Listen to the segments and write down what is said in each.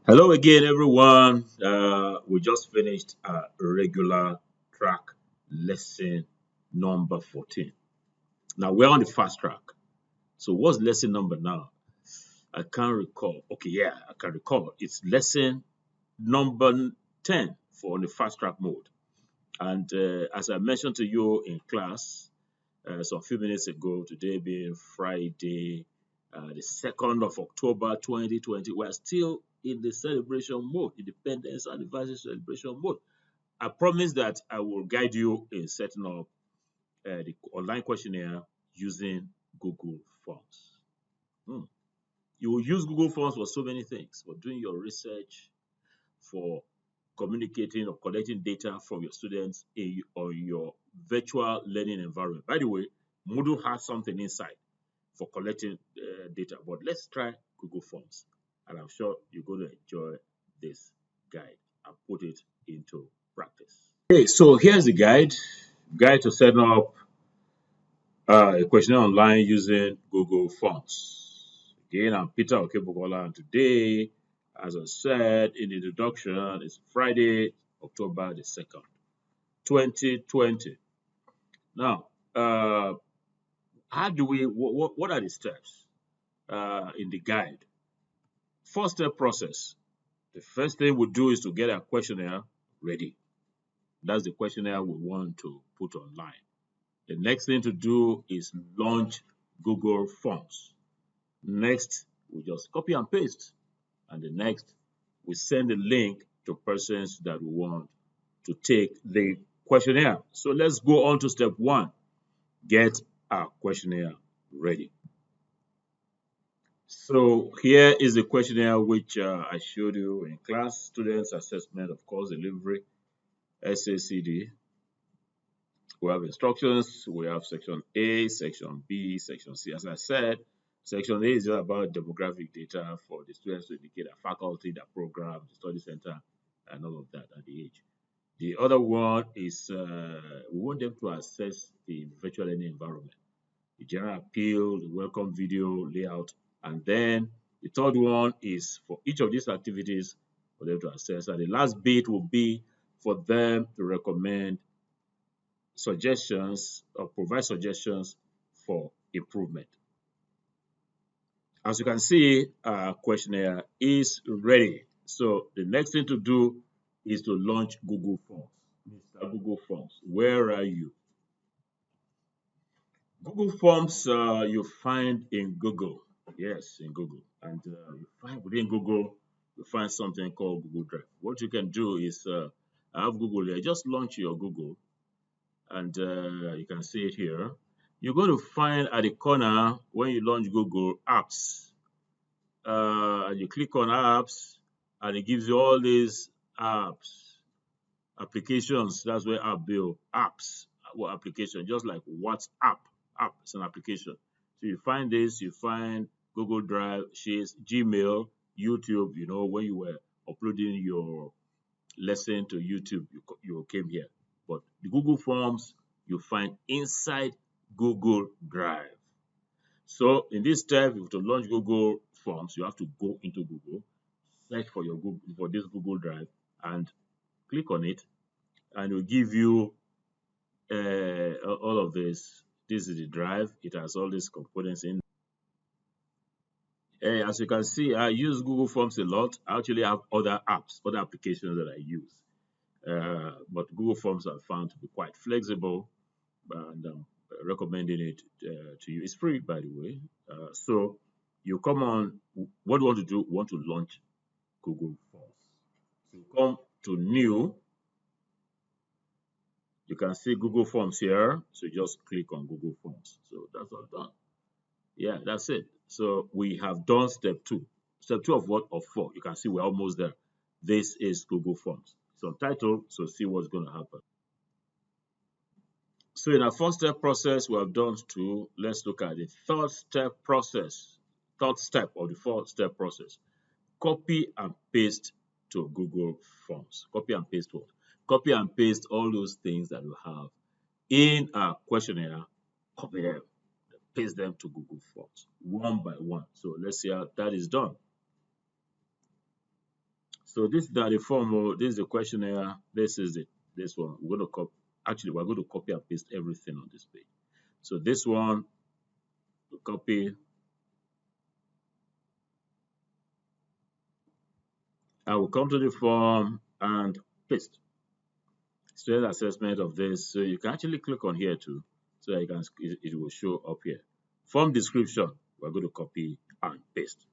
Hello again, everyone. We just finished our regular track lesson number 14. Now we're on the fast track. So, what's lesson number now? I can't recall. Okay, yeah, I can recall. It's lesson number 10 for on the fast track mode. And as I mentioned to you in class some few minutes ago, today being Friday, the 2nd of October 2020, we're still in the celebration mode, independence anniversary celebration mode. I promise that I will guide you in setting up the online questionnaire using Google Forms. You will use Google Forms for so many things, for doing your research, for communicating or collecting data from your students on your virtual learning environment. By the way, Moodle has something inside for collecting data, but let's try Google Forms, and I'm sure you're going to enjoy this guide and put it into practice. Okay, so here's the guide to setting up a questionnaire online using Google Forms. Again, I'm Peter Okebukola, and today, as I said in the introduction, it's Friday, October the 2nd, 2020. Now, how do we, what are the steps in the guide? First step process. The first thing we do is to get our questionnaire ready. That's the questionnaire we want to put online. The next thing to do is launch Google Forms. Next, we just copy and paste. And the next, we send a link to persons that we want to take the questionnaire. So let's go on to step 1. Get our questionnaire ready. So here is the questionnaire which I showed you in class. Students assessment, of course, delivery, SACD. We have instructions. We have section A, section B, section C. As I said, section A is about demographic data for the students to indicate their faculty, their program, the study center, and all of that at the age. The other one is we want them to assess the virtual learning environment, the general appeal, the welcome video layout, and then the third one is for each of these activities for them to assess. And the last bit will be for them to recommend suggestions or provide suggestions for improvement. As you can see, our questionnaire is ready. So the next thing to do is to launch Google Forms. Mr. Google Forms, where are you? Google Forms you find in Google. Yes, in Google. And you find within Google, you find something called Google Drive. What you can do is, I have Google here. Just launch your Google. And you can see it here. You're going to find at the corner, when you launch Google, Apps. And you click on Apps, and it gives you all these apps, applications. That's where app build apps, or application, just like WhatsApp. App is an application. So you find this, you find Google Drive, Sheets, Gmail, YouTube. You know, when you were uploading your lesson to YouTube, you came here. But the Google Forms you find inside Google Drive. So in this step, if you to launch Google Forms, you have to go into Google, search for your Google for this Google Drive, and click on it, and it will give you all of this. This is the drive. It has all these components in. As you can see, I use Google Forms a lot. I actually have other apps, other applications that I use. But Google Forms are found to be quite flexible, and I'm recommending it to you. It's free, by the way. So you come on. What do you want to do? We want to launch Google Forms. So you come to New. You can see Google Forms here. So you just click on Google Forms. So that's all done. Yeah, that's it. So we have done step 2. Step 2 of what? Of 4. You can see we're almost there. This is Google Forms. It's untitled, so see what's going to happen. So in our first step process, we have done 2. Let's look at the third step process. Third step of the 4-step process. Copy and paste to Google Forms. Copy and paste what? Copy and paste all those things that we have in our questionnaire. Copy them, paste them to Google Forms one by one. So let's see how that is done. So this is the form. This is the questionnaire. This is it. This one. We're going to copy. Actually, we're going to copy and paste everything on this page. So this one, copy. I will come to the form and paste. Student assessment of this. So you can actually click on here too. So that you can, it will show up here. Form description. We're going to copy and paste.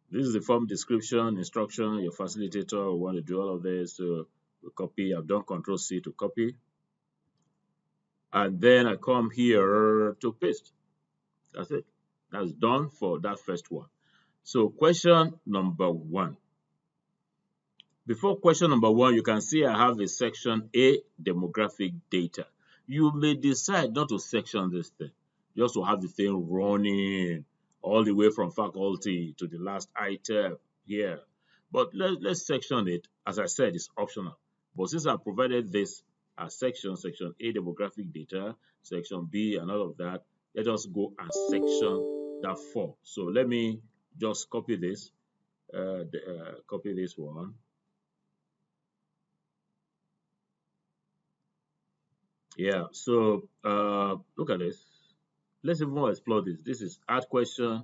This is the form description, instruction. Your facilitator will want to do all of this. So we copy. I've done Control C to copy. And then I come here to paste. That's it. That's done for that first one. So question number 1. Before question number 1, you can see I have a section A, demographic data. You may decide not to section this thing, just to have the thing running all the way from faculty to the last item here. But let's section it. As I said, it's optional. But since I provided this as section A, demographic data, section B, and all of that, let us go and section that form. So let me just copy this, copy this one. Yeah, so look at this. Let's even explore this. This is add question.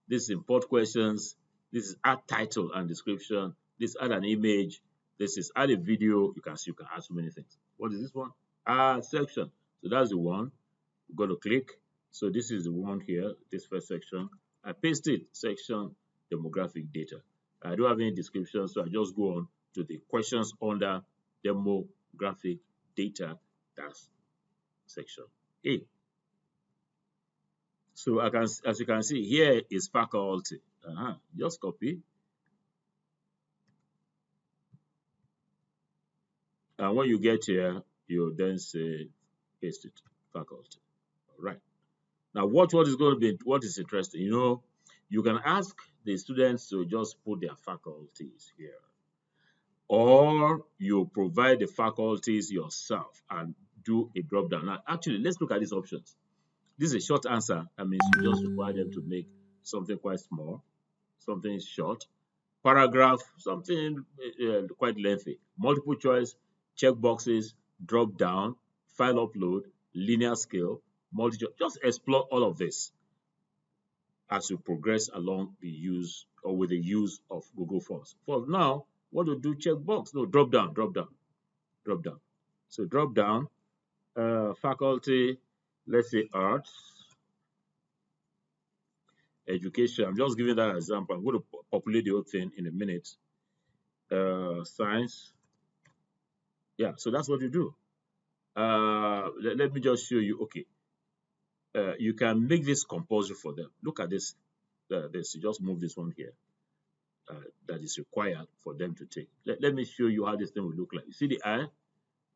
This is import questions. This is add title and description. This add an image. This is add a video. You can see you can add so many things. What is this one? Add section. So that's the one. We're going to click. So this is the one here, this first section. I paste it, section demographic data. I don't have any description, so I just go on to the questions under demographic data. That's section A. So I can, as you can see, here is faculty. Just copy. And when you get here, you then say paste it, faculty. All right. Now what is going to be, what is interesting, you can ask the students to just put their faculties here. Or you provide the faculties yourself and do a drop down. Now, actually, let's look at these options. This is a short answer. That means you just require them to make something quite small, something short. Paragraph, something quite lengthy. Multiple choice, check boxes, drop down, file upload, linear scale, multi-choice. Just explore all of this as you progress along the use or with the use of Google Forms. For now, what to do? Check box. No, drop down, drop down, drop down. So drop down, faculty, let's say arts, education. I'm just giving that example. I'm going to populate the whole thing in a minute. Science. Yeah, so that's what you do. Let me just show you. Okay. You can make this compulsory for them. Look at this. This. You just move this one here. That is required for them to take. Let me show you how this thing will look like. You see the eye?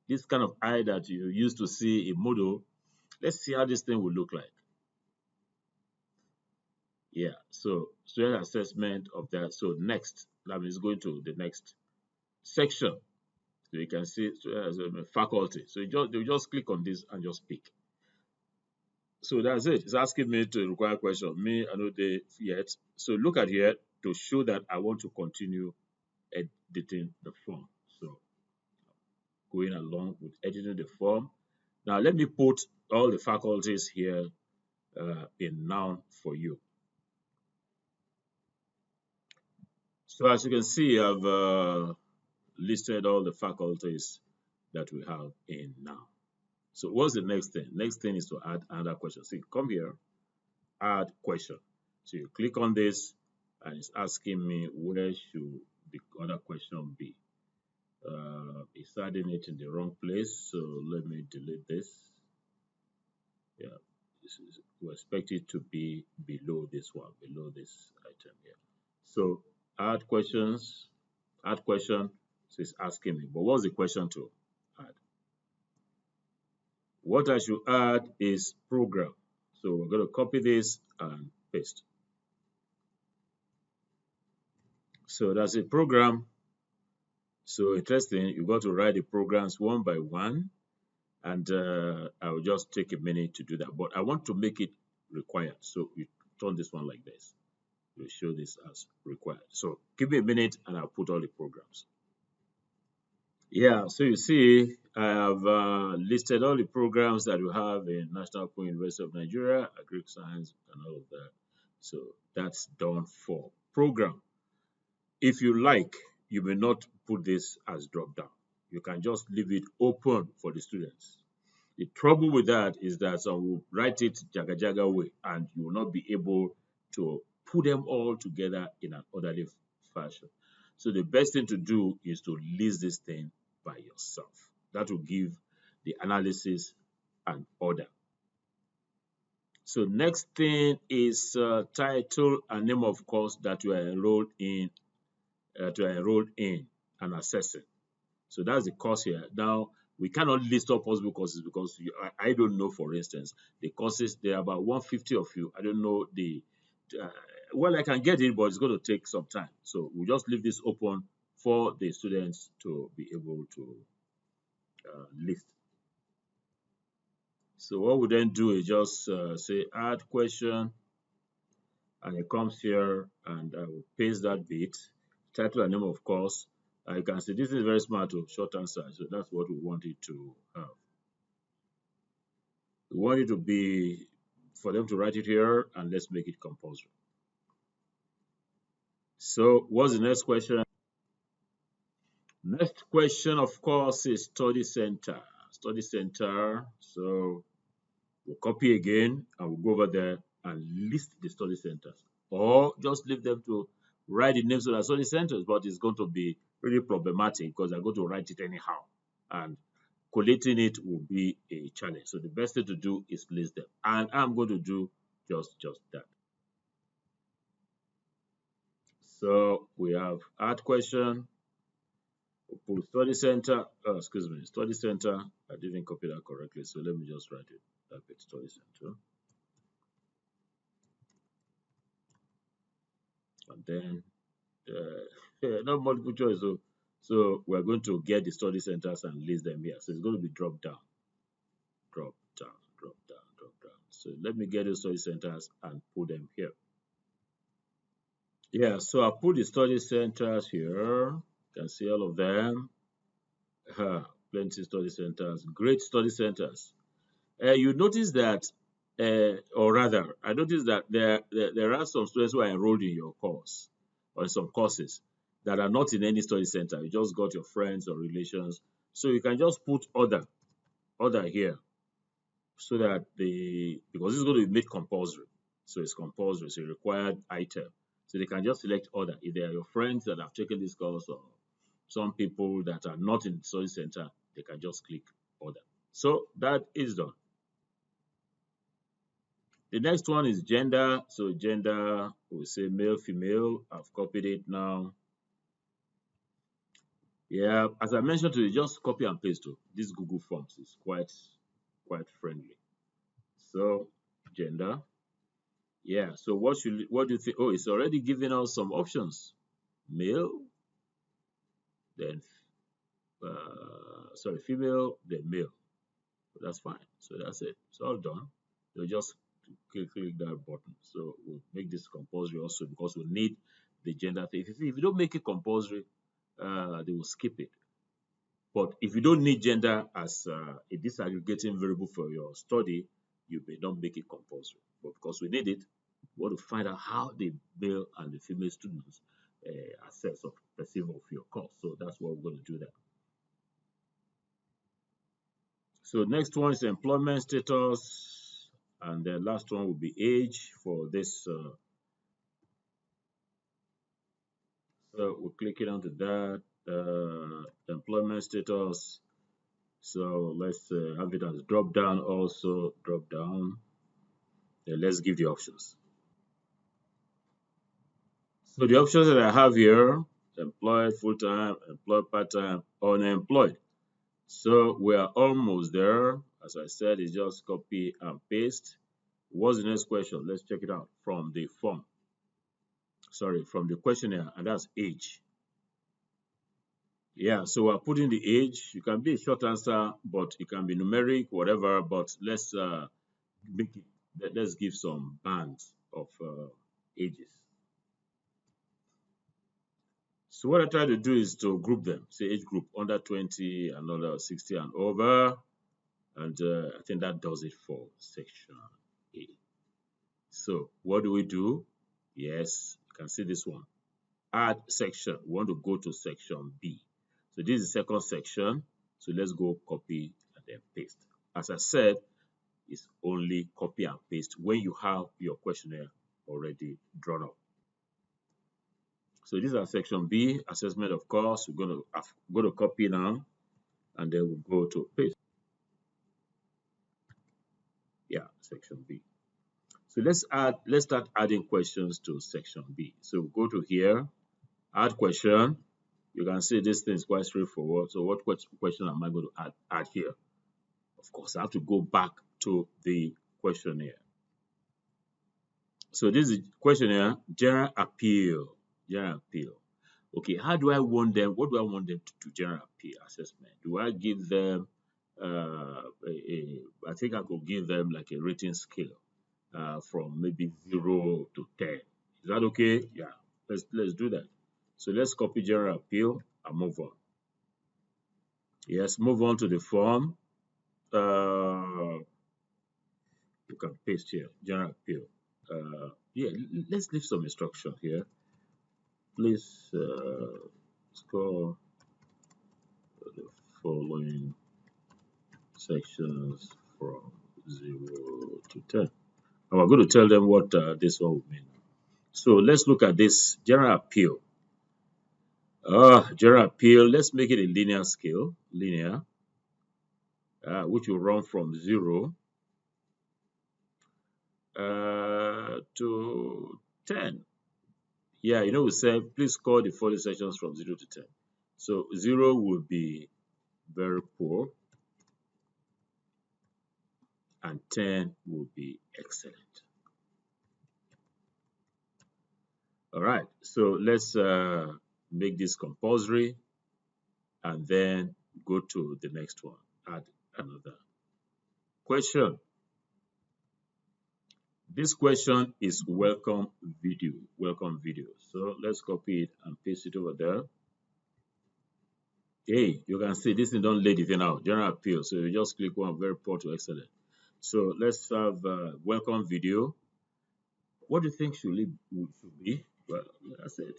This kind of eye that you used to see in Moodle. Let's see how this thing will look like. Yeah, so student assessment of that. So next, that means going to the next section. So you can see faculty. So you just click on this and just pick. So that's it. It's asking me to require question. Me, I know they yet. So look at here to show that I want to continue editing the form. So going along with editing the form. Now let me put all the faculties here in noun for you. So as you can see, I've listed all the faculties that we have in noun. So what's the next thing? Next thing is to add another question. So you come here, add question. So you click on this and it's asking me where should the other question be. It's adding it in the wrong place, so let me delete this. Yeah, we expect it to be below this one, below this item here. So add questions, add question. So it's asking me, but what's the question to add? What I should add is program. So we're going to copy this and paste. So that's a program. So interesting, you got to write the programs one by one, and I will just take a minute to do that. But I want to make it required. So you turn this one like this. will show this as required. So give me a minute and I'll put all the programs. Yeah, so you see, I have listed all the programs that we have in National Open University of Nigeria, Agric Science, and all of that. So that's done for program. If you like, you may not put this as drop down. You can just leave it open for the students. The trouble with that is that some will write it jaga jaga way, and you will not be able to put them all together in an orderly fashion. So the best thing to do is to list this thing by yourself. That will give the analysis an order. So next thing is title and name of course that you are enrolled in, and assessing. So that's the course here. Now, we cannot list all possible courses because I don't know, for instance, the courses, there are about 150 of you. I don't know uh, well, I can get it, but it's going to take some time. So we'll just leave this open for the students to be able to list. So what we then do is just say add question, and it comes here, and I will paste that bit, title and name of course. You can see this is very smart, short answer. So that's what we want it to have. We want it to be for them to write it here, and let's make it compulsory. So what's the next question? Next question, of course, is study center. Study center. So we'll copy again and we'll go over there and list the study centers. Or just leave them to write the names of the study centers, but it's going to be really problematic because I'm going to write it anyhow. And collating it will be a challenge. So the best thing to do is list them. And I'm going to do just that. So we have add question, put study center, excuse me, study center. I didn't copy that correctly, so let me just write it. Type it study center. And then not multiple choice. So we're going to get the study centers and list them here. So it's going to be drop down, drop down, drop down, drop down. So let me get the study centers and put them here. Yeah, so I put the study centers here. You can see all of them. Plenty study centers, great study centers. You notice that, or rather, I noticed that there are some students who are enrolled in your course or in some courses that are not in any study center. You just got your friends or relations, so you can just put other here, so that because it's going to be made compulsory, so it's compulsory, so a required item. So they can just select other if they are your friends that have taken this course, or some people that are not in the study center, they can just click other. So that is done. The next one is gender. So gender, we say male, female. I've copied it now. Yeah, as I mentioned to you, just copy and paste to this Google Forms is quite friendly. So gender. Yeah. So what do you think? Oh, it's already giving us some options. Male, then sorry, female, then male. That's fine. So that's it. It's all done. You just click that button. So we'll make this compulsory also because we need the gender thing. If you don't make it compulsory, they will skip it. But if you don't need gender as a disaggregating variable for your study, you may not make it compulsory. But because we need it, we want to find out how the male and the female students assess or perceive of your course. So that's what we're going to do there. So next one is employment status, and the last one will be age for this. So we're clicking onto that employment status. So let's have it as drop down also, drop down. Then let's give the options. So the options that I have here, employed full-time, employed part-time, unemployed. So we are almost there. As I said, it's just copy and paste. What's the next question? Let's check it out from the form. Sorry, from the questionnaire, and that's age. Yeah, so we're putting the age. You can be a short answer, but it can be numeric, whatever. But let's make it. Let's give some bands of ages. So what I try to do is to group them. Say age group under 20 and under 60 and over. And I think that does it for section A. So what do we do? Yes, you can see this one. Add section. We want to go to section B. So this is the second section. So let's go copy and then paste. As I said, it's only copy and paste when you have your questionnaire already drawn up. So this is section B, assessment of course. We're going to go to copy now, and then we'll go to paste. Yeah, section B. So let's start adding questions to section B. So go to here, add question. You can see this thing is quite straightforward. So what question am I going to add here? Of course, I have to go back to the questionnaire. So this is questionnaire, general appeal. General appeal. Okay, how do I want them? What do I want them to do? General appeal assessment. Do I give them? I think I could give them like a rating scale from maybe 0 to 10. Is that okay? Yeah. Let's do that. So let's copy general appeal and move on. Yes, move on to the form. You can paste here general appeal. Yeah, let's leave some instruction here. Please score the following sections from 0 to 10. And we're going to tell them what this one would mean. So let's look at this general appeal. General appeal, let's make it a linear scale, linear, which will run from 0 to 10. Yeah, we said please score the following sections from 0 to 10. So 0 would be very poor, and 10 would be excellent. All right, so let's make this compulsory and then go to the next one. Add another question. This question is welcome video. Welcome video. So let's copy it and paste it over there. Hey, you can see this thing don't lay the thing out. General appeal. So you just click one, very poor to excellent. So let's have welcome video. What do you think should be? Well, that's it.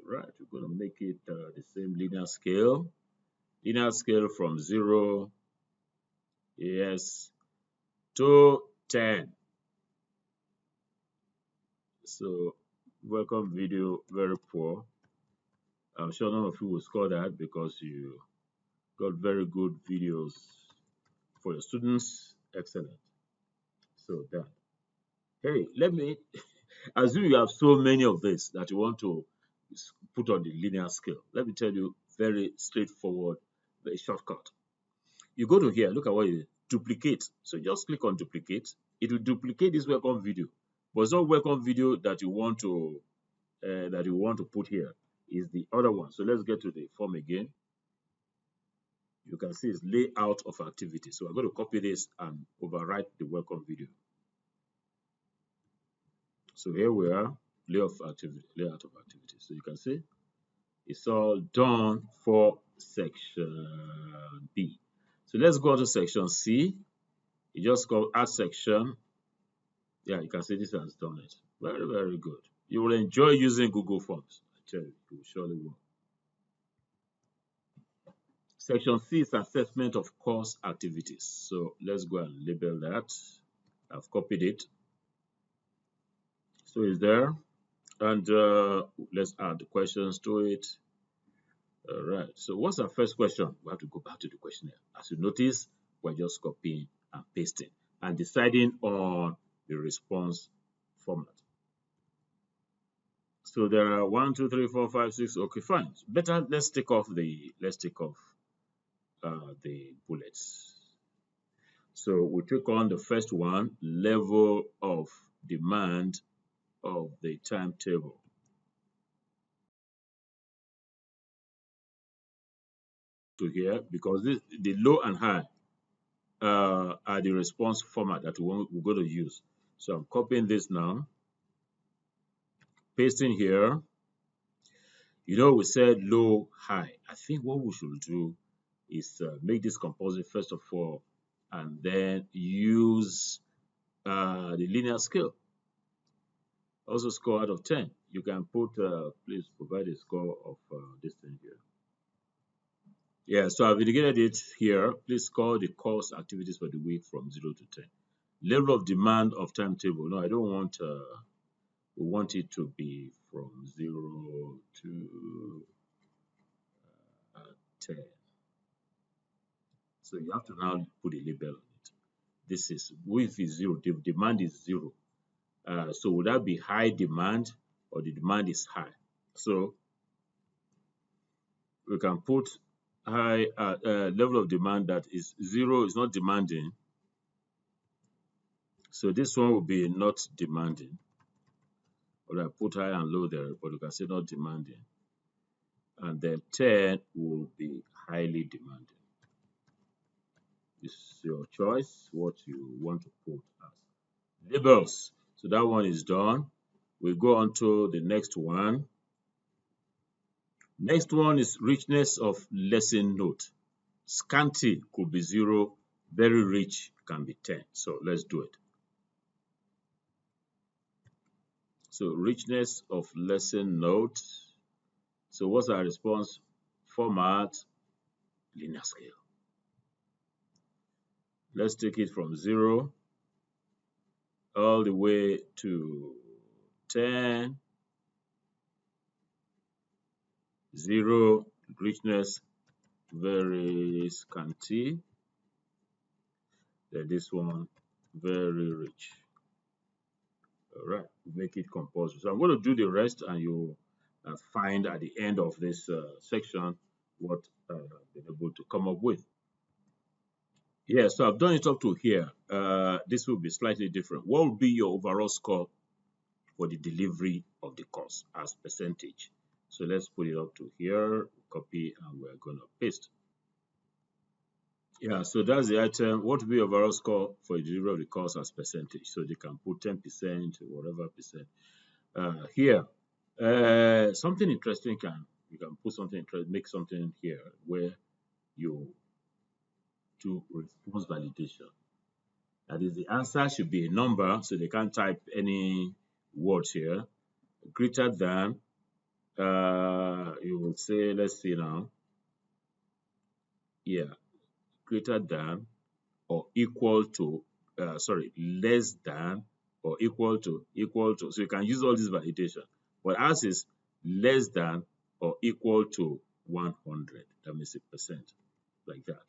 Right, we're going to make it the same linear scale. Linear scale from 0, yes, to 10. So welcome video, very poor. I'm sure none of you will score that because you got very good videos for your students. Excellent. So that. Hey, let me assume you have so many of this that you want to put on the linear scale. Let me tell you very straightforward, very shortcut. You go to here, look at what you duplicate. So just click on duplicate. It will duplicate this welcome video. But it's not welcome video that you want to put here. Is the other one. So let's get to the form again. You can see it's layout of activity. So I'm going to copy this and overwrite the welcome video. So here we are, layout of activity. So you can see it's all done for section B. So let's go to section C. You just go add section. Yeah, you can see this has done it. Very, very good. You will enjoy using Google Forms. I tell you, you surely will. Section C is assessment of course activities. So let's go and label that. I've copied it. So it's there. And let's add the questions to it. All right. So what's our first question? We have to go back to the questionnaire. As you notice, we're just copying and pasting and deciding on the response format. So there are 1, 2, 3, 4, 5, 6. Okay, fine. Better let's take off the bullets. So we took on the first one, level of demand of the timetable. To here, because the low and high are the response format that we're going to use. So I'm copying this now, pasting here. You know, we said low, high. I think what we should do is make this composite first of all, and then use the linear scale. Also score out of 10. You can put, please provide a score of this thing here. Yeah, so I've indicated it here. Please score the course activities for the week from 0 to 10. Level of demand of timetable. No, I don't want, we want it to be from 0 to 10. So you have to now put a label on it. This is, width is 0, the demand is 0. So would that be high demand or the demand is high? So we can put high level of demand that is 0 is not demanding. So this one will be not demanding. Or I put high and low there, but you can say not demanding. And then 10 will be highly demanding. It's your choice what you want to put as labels. So that one is done. We go on to the next one. Next one is richness of lesson note. Scanty could be 0, very rich can be 10. So let's do it. So richness of lesson note. So what's our response? Format, linear scale. Let's take it from 0 all the way to 10. 0, richness, very scanty. Then this one, very rich. All right, make it compulsory. So I'm going to do the rest, and you find at the end of this section what I've been able to come up with. Yeah, so I've done it up to here. This will be slightly different. What will be your overall score for the delivery of the course as percentage? So let's put it up to here, copy, and we're going to paste. Yeah, so that's the item. What will be your overall score for the delivery of the course as percentage? So they can put 10% or whatever percent. Here, something interesting you can put something interesting, make something here where you do response validation. That is, the answer should be a number, so they can't type any words here. Greater than, you will say, let's see now. Yeah, greater than or equal to, less than or equal to. So you can use all this validation. But ours is less than or equal to 100. That means a percent, like that.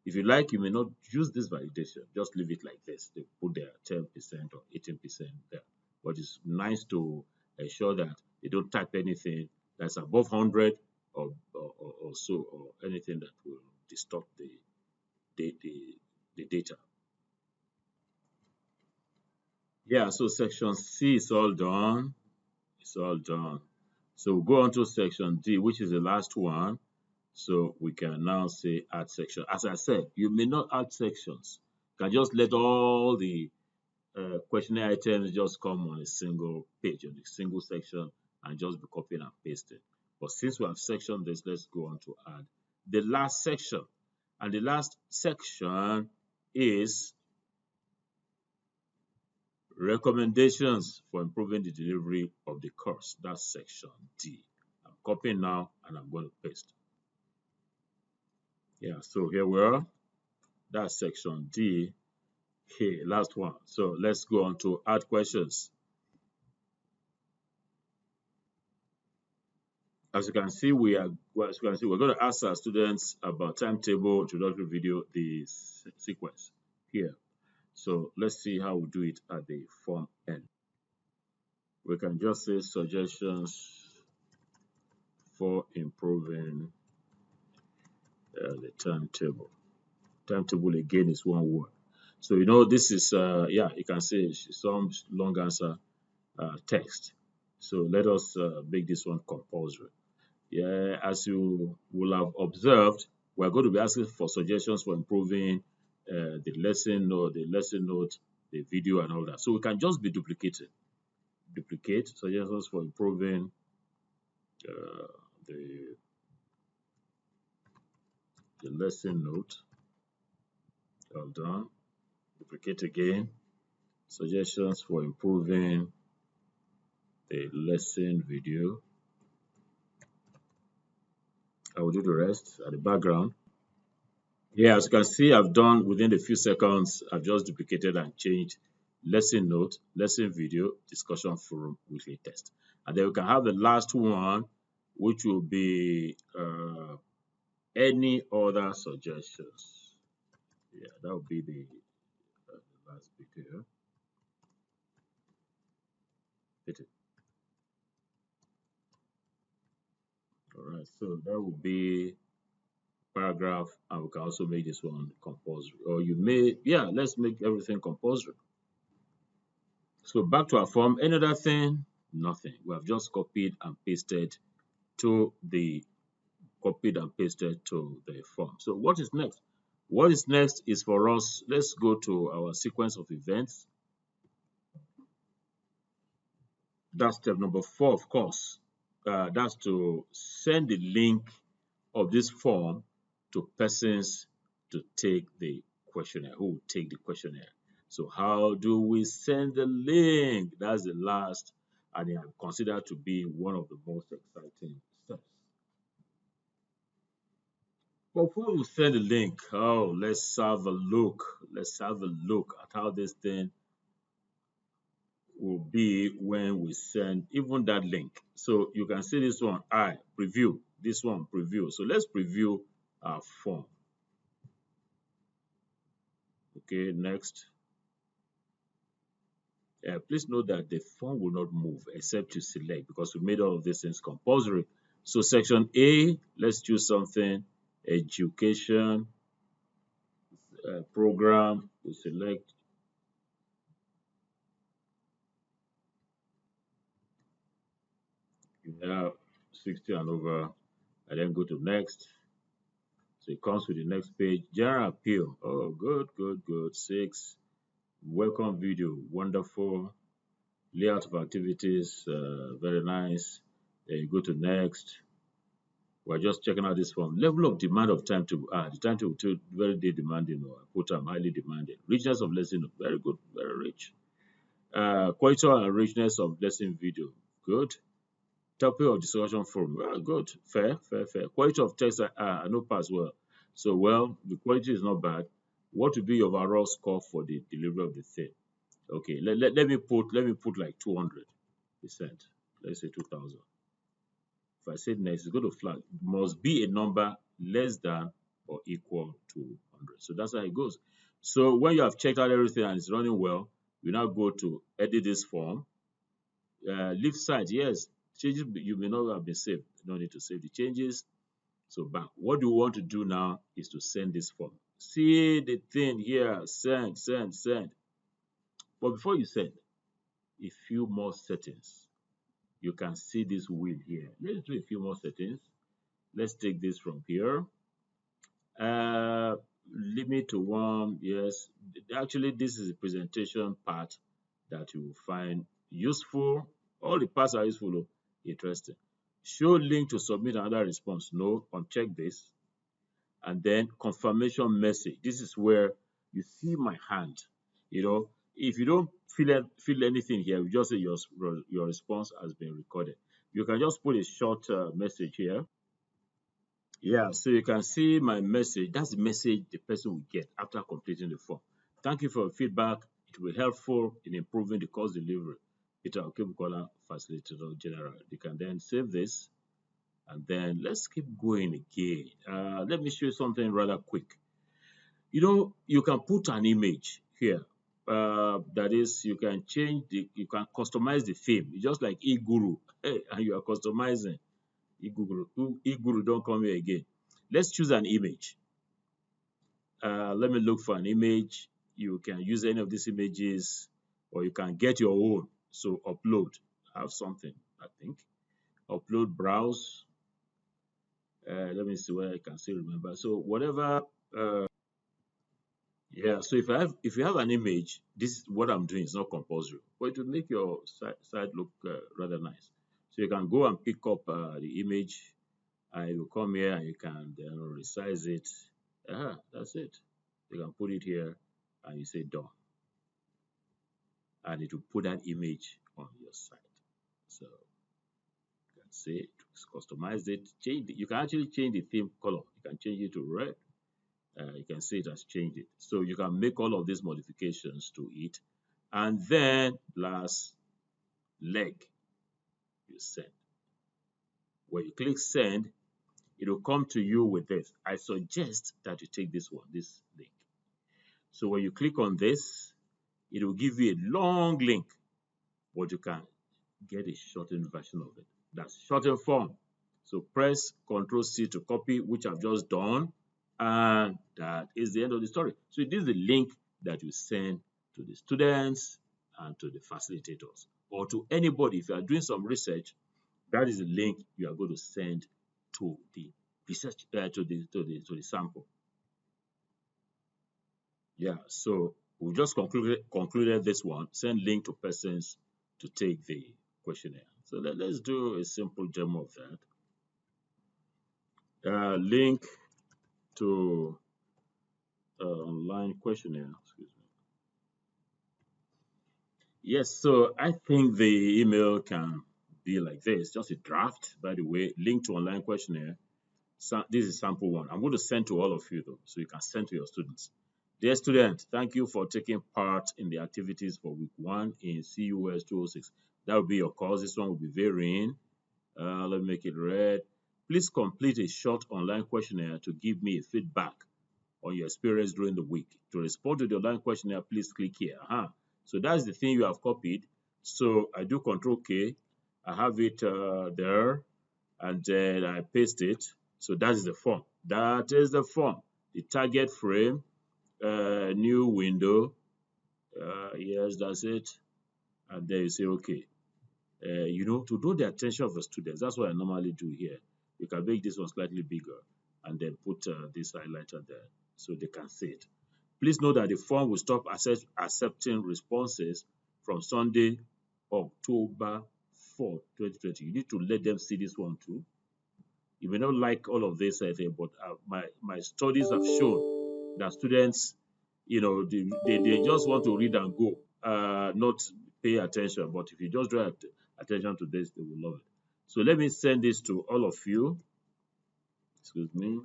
If you like, you may not use this validation. Just leave it like this. They put their 10% or 18% there. But it's nice to ensure that they don't type anything that's above 100 or so, or anything that will distort the data. Yeah, so section C is all done. It's all done. So we'll go on to section D, which is the last one. So we can now say add section. As I said, you may not add sections. You can just let all the questionnaire items just come on a single page, on a single section, and just be copied and pasted. But since we have sectioned this, let's go on to add the last section. And the last section is recommendations for improving the delivery of the course. That's section D. I'm copying now and I'm going to paste. Yeah, so here we are. That's section D. Okay, last one. So let's go on to add questions. As you can see, we're going to ask our students about timetable, introductory video, the sequence here. So let's see how we do it at the form end. We can just say suggestions for improving the timetable. Timetable again is one word. So you know this is yeah, you can say some long answer text. So let us make this one compulsory. Yeah, as you will have observed, we're going to be asking for suggestions for improving the lesson note, the video, and all that. So we can just be duplicating. Duplicate suggestions for improving the lesson note. All done. Duplicate again. Suggestions for improving the lesson video. I will do the rest at the background. Yeah, as you can see, I've done within a few seconds. I've just duplicated and changed lesson note, lesson video, discussion forum, weekly test. And then we can have the last one, which will be any other suggestions. Yeah, that will be the last bit here. Hit it. All right, so that will be paragraph, and we can also make this one compulsory. Or you may, yeah, let's make everything compulsory. So back to our form. Any other thing? Nothing. We have just copied and pasted to the form. So what is next? What is next is for us, let's go to our sequence of events. That's step number 4, of course. That's to send the link of this form to persons to take the questionnaire, who will take the questionnaire. So how do we send the link? That's the last, and I consider to be one of the most exciting steps. Before we send the link, let's have a look. Let's have a look at how this thing will be when we send even that link. So you can see this one, preview. This one, preview. So let's preview our form. Okay, next. Please note that the form will not move except you select, because we made all of these things compulsory. So section A, let's choose something, education, program, we select. You have 60 and over, and then go to next. So it comes with the next page. General appeal. Oh, good, good, good. 6. Welcome video. Wonderful. Layout of activities. Very nice. Then you go to next. We're just checking out this form. Level of demand of time to the time to very day demanding, or put highly demanding. Richness of lesson. Very good. Very rich. Quality and richness of lesson video. Good. Topic of discussion forum. Good. Fair. Quality of text, I know pass well. So, well, the quality is not bad. What would be your overall score for the delivery of the thing? Okay, let me put like 200%. Let's say 2000. If I say next, it's going to flag. Must be a number less than or equal to 100. So that's how it goes. So when you have checked out everything and it's running well, you now go to edit this form. Leave site, yes. Changes you may not have been saved. You don't need to save the changes. So back. What you want to do now is to send this form. See the thing here, send. But before you send, a few more settings. You can see this wheel here. Let's do a few more settings. Let's take this from here. Limit to 1, yes. Actually, this is the presentation part that you will find useful. All the parts are useful, interesting. Show link to submit another response. No, uncheck this. And then confirmation message. This is where you see my hand. If you don't feel anything here, you just say your response has been recorded. You can just put a short message here. Yeah, so you can see my message. That's the message the person will get after completing the form. Thank you for your feedback. It will be helpful in improving the course delivery. Peter Okebukola, Facilitator General. You can then save this, and then let's keep going again. Let me show you something rather quick. You can put an image here. That is, you can you can customize the theme. It's just like eGuru. Hey, and you are customizing. eGuru, don't come here again. Let's choose an image. Let me look for an image. You can use any of these images, or you can get your own. So upload. I have something, I think. Upload, browse. Let me see where I can still remember. So whatever. Yeah. So if you have an image, this what I'm doing is not compulsory, but it will make your site look rather nice. So you can go and pick up the image. and you come here and you can then resize it. That's it. You can put it here and you say done, and it will put that image on your site. So you can say customize it, change it. You can actually change the theme color. You can change it to red. You can see it has changed it. So you can make all of these modifications to it, and then last leg you send. When you click send, it will come to you with this. I suggest that you take this one, this link. So when you click on this, it will give you a long link, but you can get a shortened version of it. That's shortened form. So press Ctrl C to copy, which I've just done, and that is the end of the story. So this is the link that you send to the students and to the facilitators, or to anybody. If you are doing some research, that is the link you are going to send to the research to the sample. Yeah, so we just concluded this one. Send link to persons to take the questionnaire. So let's do a simple demo of that. Link to online questionnaire. Excuse me. Yes, so I think the email can be like this, just a draft, by the way. Link to online questionnaire. So this is sample one. I'm going to send to all of you though, so you can send to your students. Dear student, thank you for taking part in the activities for week 1 in CUS 206. That will be your course. This one will be varying. Let me make it red. Please complete a short online questionnaire to give me a feedback on your experience during the week. To respond to the online questionnaire, please click here. So that's the thing you have copied. So I do Control K. I have it there, and then I paste it. So that is the form. That is the form. The target frame, new window. Yes, that's it. And then you say, okay. To draw the attention of the students. That's what I normally do here. You can make this one slightly bigger and then put this highlighter there so they can see it. Please note that the form will stop accepting responses from Sunday, October 4, 2020. You need to let them see this one too. You may not like all of this, but my studies have shown that students, they just want to read and go, not pay attention. But if you just draw attention to this, they will love it. So let me send this to all of you. Excuse me.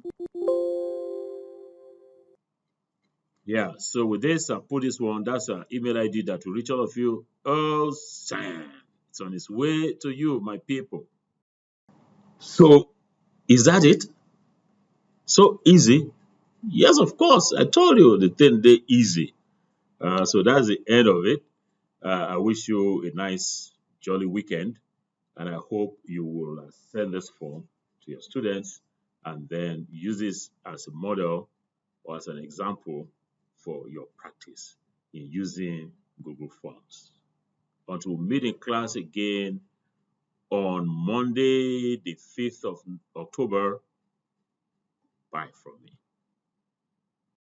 Yeah, so with this, I put this one. That's an email ID that will reach all of you. Oh, Sam. It's on its way to you, my people. So, is that it? So easy? Yes, of course. I told you the thing they easy. So that's the end of it. I wish you a nice, jolly weekend, and I hope you will send this form to your students and then use this as a model or as an example for your practice in using Google Forms. Until we meet in class again on Monday, the 5th of October, bye from me.